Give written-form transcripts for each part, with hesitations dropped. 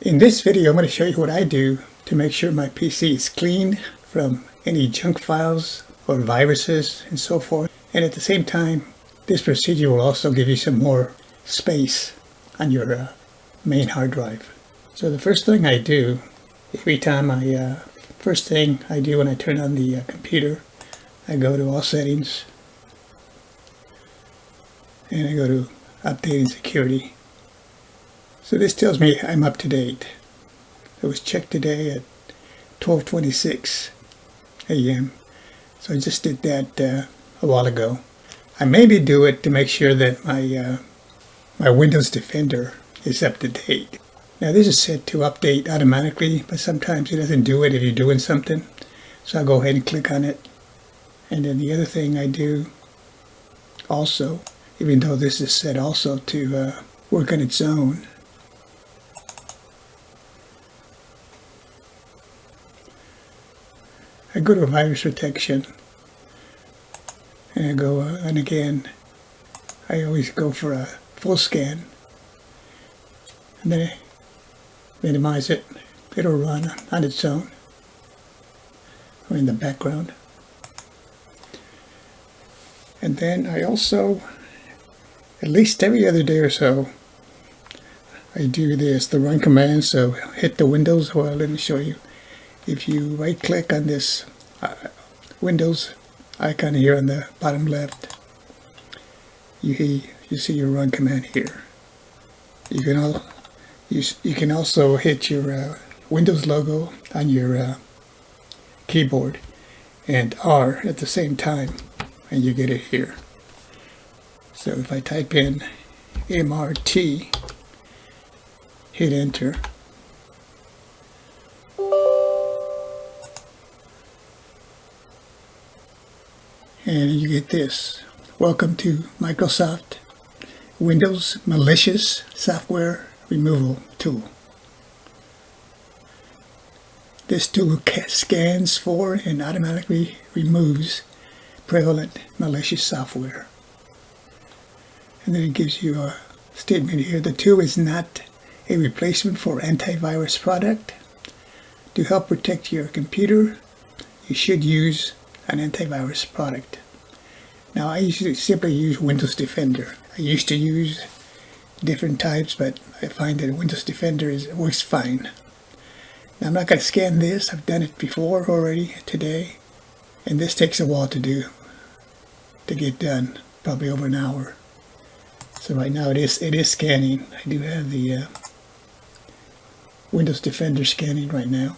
In this video, I'm going to show you what I do to make sure my PC is clean from any junk files or viruses and so forth. And at the same time, this procedure will also give you some more space on your main hard drive. So the first thing I do, first thing I do when I turn on the computer, I go to All Settings, and I go to Updating Security. So this tells me I'm up to date. It was checked today at 12:26 a.m. So I just did that a while ago. I maybe do it to make sure that my Windows Defender is up to date. Now this is set to update automatically, but sometimes it doesn't do it if you're doing something. So I'll go ahead and click on it. And then the other thing I do also, even though this is set also to work on its own, I go to virus protection, and I go, and again, I always go for a full scan, and then I minimize it. It'll run on its own, or in the background. And then I also, at least every other day or so, I do this, the run command. So hit the Windows, well, let me show you. If you right click on this Windows icon here on the bottom left, you see your run command here. You can also hit your Windows logo on your keyboard and R at the same time, and you get it here. So if I type in MRT, hit enter, and you get this. Welcome to Microsoft Windows Malicious Software Removal Tool. This tool scans for and automatically removes prevalent malicious software. And then it gives you a statement here. The tool is not a replacement for antivirus product. To help protect your computer, you should use an antivirus product. Now I usually simply use Windows Defender. I used to use different types, but I find that Windows Defender works fine. Now I'm not going to scan this. I've done it before already today, and this takes a while to get done, probably over an hour. So right now it is scanning. I do have the Windows Defender scanning right now.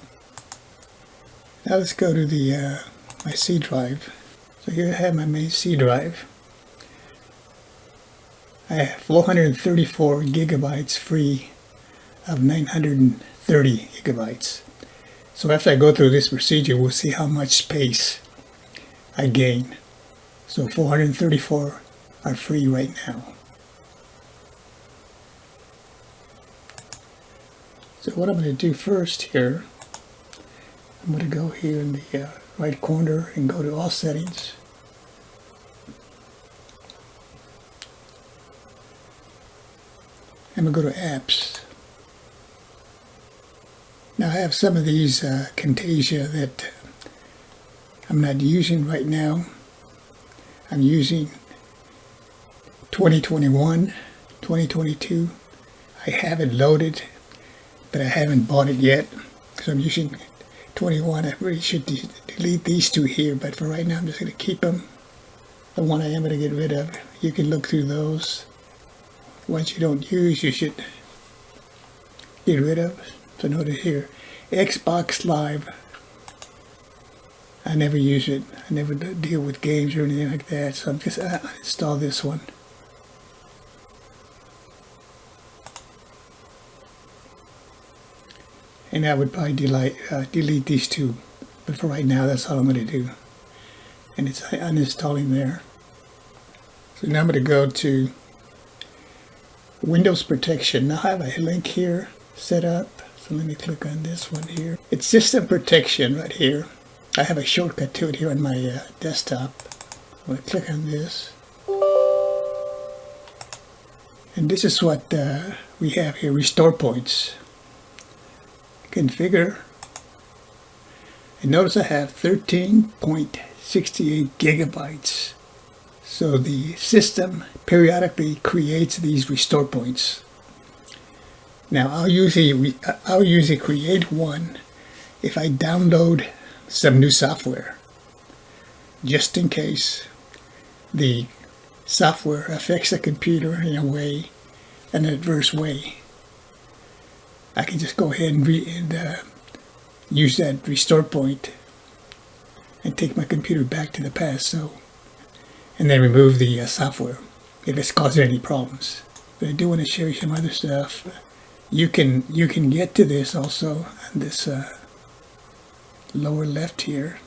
Now let's go to the my C drive. So here I have my main C drive. I have 434 gigabytes free of 930 gigabytes. So after I go through this procedure, we'll see how much space I gain. So 434 are free right now. So what I'm going to do first here, I'm going to go here in the right corner and go to All Settings. I'm going to go to Apps. Now I have some of these Camtasia that I'm not using right now. I'm using 2021, 2022. I have it loaded, but I haven't bought it yet. So I'm using 21. I really should delete these two here, but for right now I'm just going to keep them. The one I am going to get rid of, you can look through those. Ones you don't use, you should get rid of. So notice here, Xbox Live. I never use it. I never deal with games or anything like that, so I'm just uninstall this one. And I would probably delete these two. But for right now, that's all I'm going to do. And it's uninstalling there. So now I'm going to go to Windows Protection. Now I have a link here set up. So let me click on this one here. It's System Protection right here. I have a shortcut to it here on my desktop. I'm going to click on this. And this is what we have here, restore points. configure, and notice I have 13.68 gigabytes. So the system periodically creates these restore points. Now I'll usually create one if I download some new software, just in case the software affects the computer in an adverse way. I can just go ahead and use that restore point and take my computer back to the past, and then remove the software if it's causing any problems. But I do want to show you some other stuff. You can get to this also on this lower left here,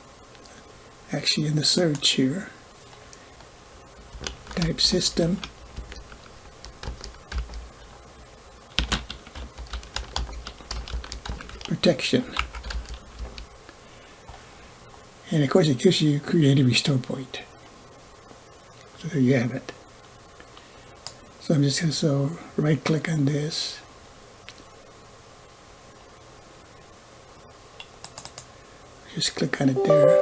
actually in the search here. Type system, protection, and of course it gives you create a restore point. So there you have it. So I'm just going to right click on this, just click on it there.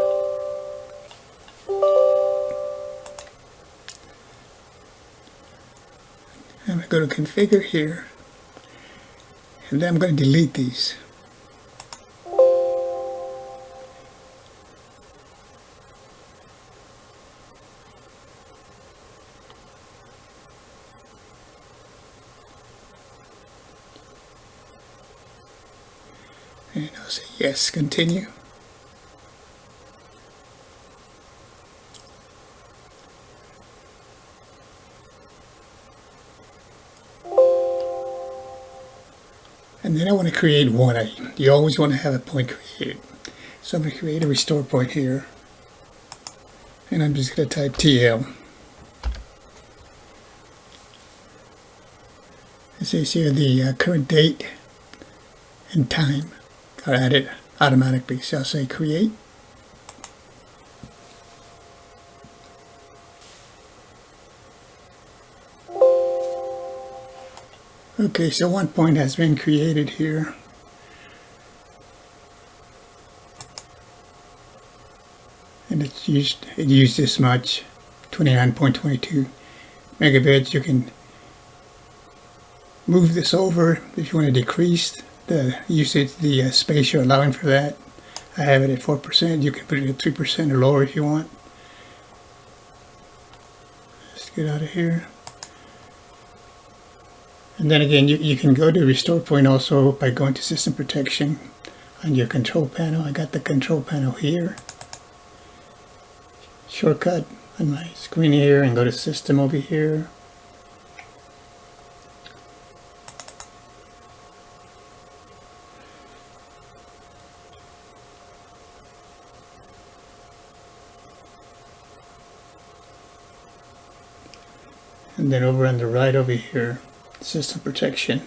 I'm going to go to configure here, and then I'm going to delete these. And I'll say yes, continue. And then I want to create one. You always want to have a point created. So I'm going to create a restore point here. And I'm just going to type TL. It says here the current date and time are added automatically. So I'll say create. Okay, so one point has been created here. And it used this much, 29.22 megabits. You can move this over if you want to decrease the usage, the space you're allowing for that. I have it at 4%. You can put it at 3% or lower if you want. Let's get out of here. And then again, you can go to restore point also by going to system protection on your control panel. I got the control panel here. Shortcut on my screen here, and go to system over here. And then over on the right over here, system protection.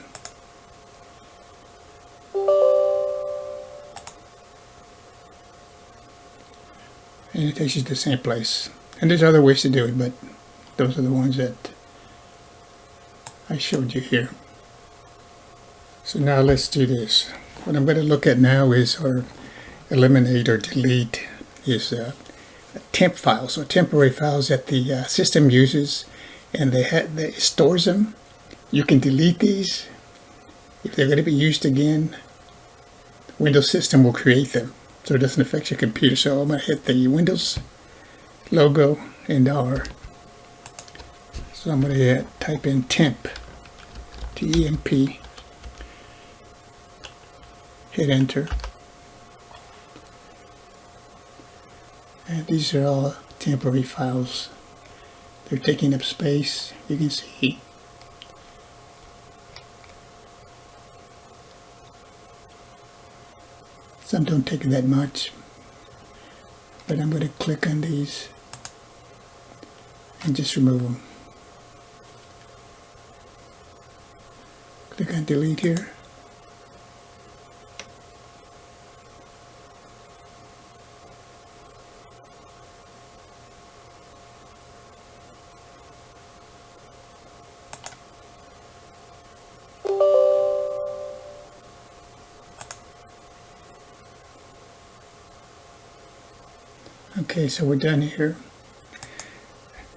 And it takes you to the same place. And there's other ways to do it, but those are the ones that I showed you here. So now let's do this. What I'm going to look at now is, or eliminate or delete, is temp files, so temporary files that the system uses, and it stores them. You can delete these. If they're going to be used again, the Windows system will create them, so it doesn't affect your computer. So I'm going to hit the Windows logo and R. So I'm going to type in temp, T-E-M-P, hit enter. And these are all temporary files. They're taking up space, you can see. Some don't take that much, but I'm going to click on these and just remove them. Click on delete here. Okay, so we're done here.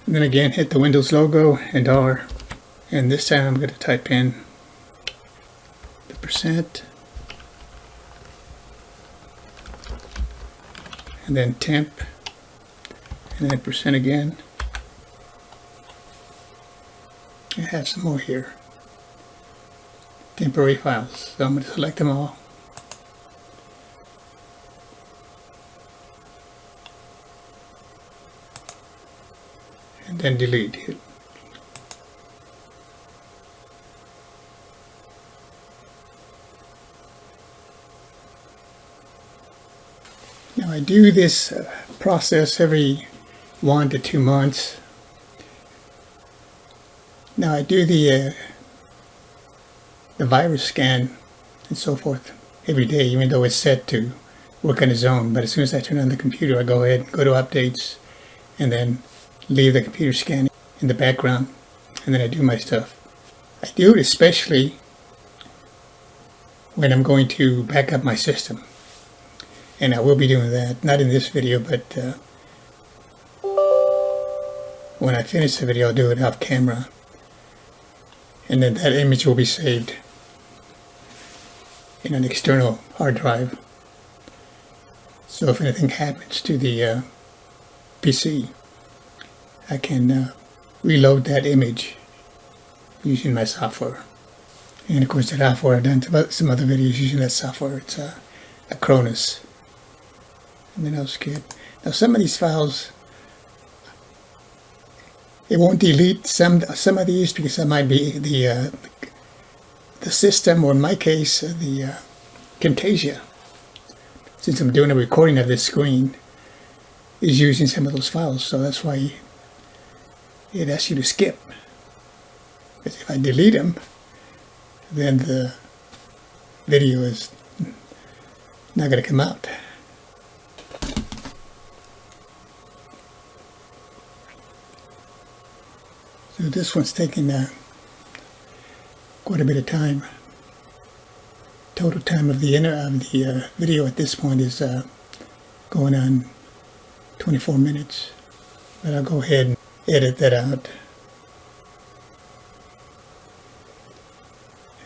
And then again, hit the Windows logo and R. And this time I'm going to type in the %. And then temp. And then % again. I have some more here. Temporary files. So I'm going to select them all. And then delete it. Now I do this process every 1 to 2 months. Now I do the virus scan and so forth every day, even though it's set to work on its own. But as soon as I turn on the computer, I go ahead and go to updates and then leave the computer scanning in the background, and then I do my stuff. I do it especially when I'm going to back up my system. And I will be doing that, not in this video, but when I finish the video, I'll do it off camera. And then that image will be saved in an external hard drive. So if anything happens to the PC, I can reload that image using my software. And of course, that software, I've done some other videos using that software. It's a Cronus. And then I'll skip. Now some of these files, it won't delete some of these because that might be the system, or in my case, the Camtasia. Since I'm doing a recording of this screen, is using some of those files, so that's why it asks you to skip. But if I delete them, then the video is not going to come out. So this one's taking quite a bit of time. Total time of the video at this point is going on 24 minutes. But I'll go ahead and edit that out.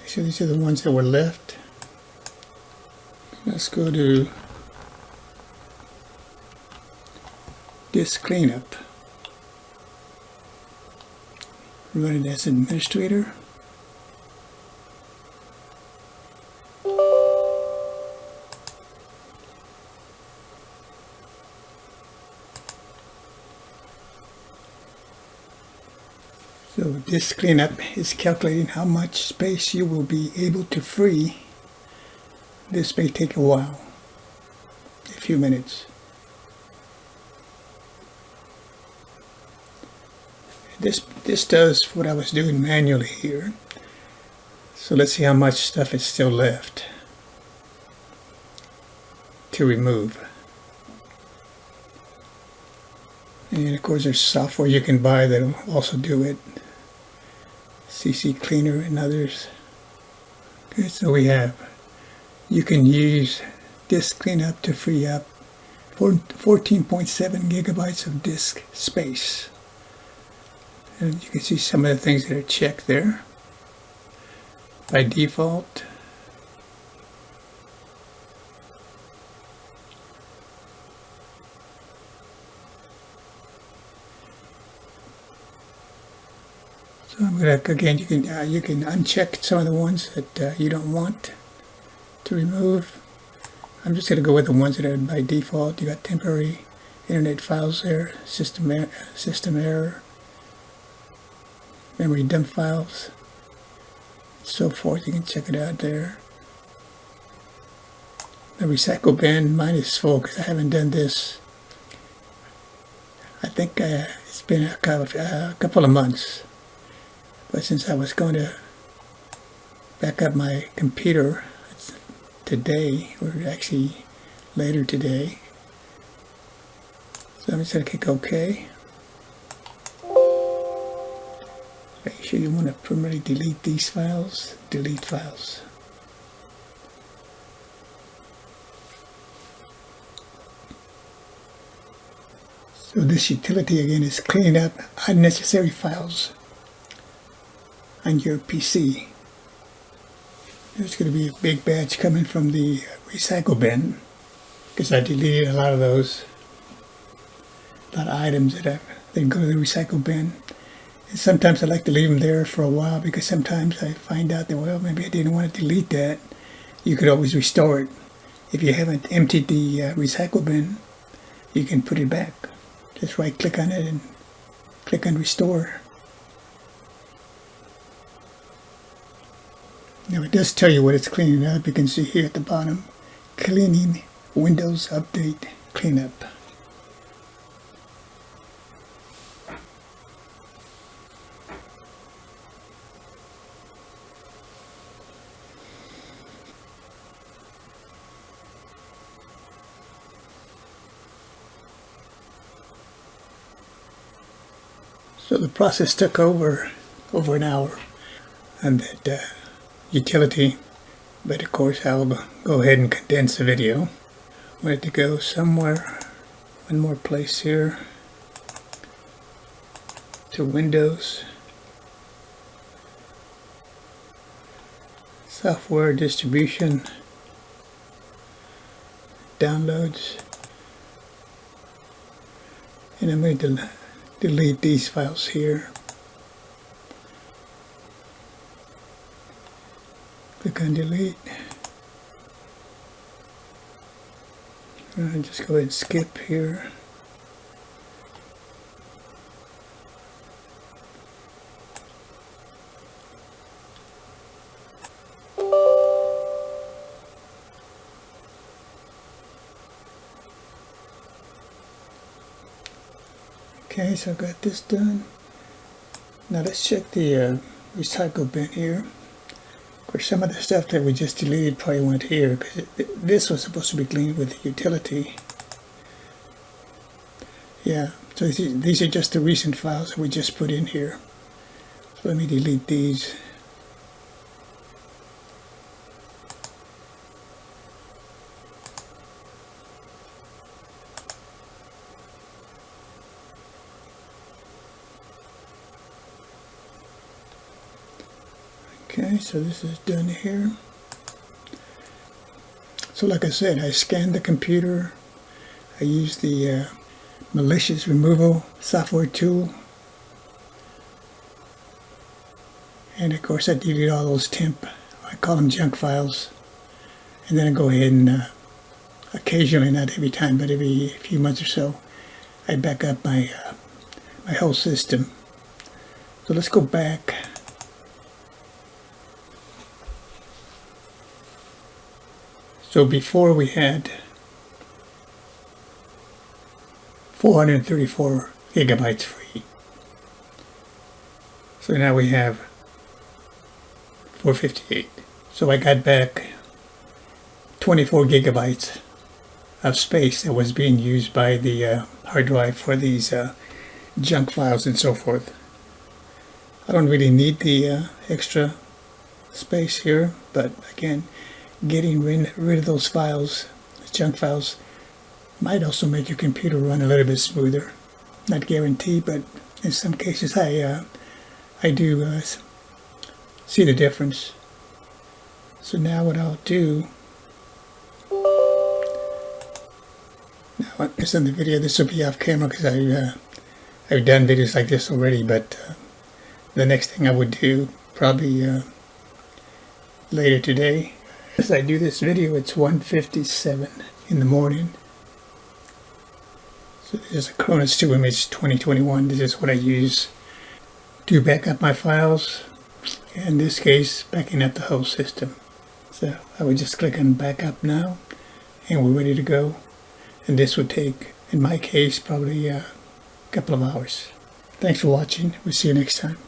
So these are the ones that were left. Let's go to disk cleanup. Run it as administrator. So disk cleanup is calculating how much space you will be able to free. This may take a while, a few minutes. This does what I was doing manually here. So let's see how much stuff is still left to remove. And of course there's software you can buy that will also do it. CC Cleaner and others. Okay, so you can use disk cleanup to free up 14.7 gigabytes of disk space. And you can see some of the things that are checked there by default. So I'm gonna, again, you can uncheck some of the ones that you don't want to remove. I'm just gonna go with the ones that are by default. You got temporary internet files there, system error, memory dump files, so forth. You can check it out there. The recycle bin, mine is full because I haven't done this. I think it's been a couple of months. But since I was going to back up my computer today, or actually later today, so I'm just going to click OK. Make sure you want to permanently delete these files. Delete files. So this utility again is cleaning up unnecessary files on your PC. There's going to be a big batch coming from the recycle bin because I deleted a lot of those, a lot of items that go to the recycle bin. And sometimes I like to leave them there for a while because sometimes I find out that, well, maybe I didn't want to delete that. You could always restore it. If you haven't emptied the recycle bin, you can put it back. Just right click on it and click on restore. Now it does tell you what it's cleaning up. You can see here at the bottom, cleaning Windows Update Cleanup. So the process took over an hour on that utility, but of course I'll go ahead and condense the video. I want it to go somewhere, one more place here, to Windows, software distribution, downloads, and I'm going to delete these files here. Click on delete. Just go ahead and skip here. Okay, so I've got this done. Now let's check the recycle bin here. Of course, some of the stuff that we just deleted probably went here because this was supposed to be cleaned with the utility. Yeah, so these are just the recent files that we just put in here. So let me delete these. Okay, so this is done here. So like I said, I scanned the computer. I used the malicious removal software tool. And of course I deleted all those temp, I call them junk files. And then I go ahead and occasionally, not every time, but every few months or so, I back up my whole system. So let's go back. So before we had 434 gigabytes free. So now we have 458. So I got back 24 gigabytes of space that was being used by the hard drive for these junk files and so forth. I don't really need the extra space here, but again, getting rid of those files, junk files, might also make your computer run a little bit smoother. Not guaranteed, but in some cases I do see the difference. So now what I'll do, now it's in the video, this will be off camera because I've done videos like this already, but the next thing I would do, probably later today, as I do this video, it's 1:57 in the morning. So this is a Cronus 2 image 2021. This is what I use to back up my files. In this case, backing up the whole system. So I would just click on backup now, and we're ready to go. And this would take, in my case, probably a couple of hours. Thanks for watching. We'll see you next time.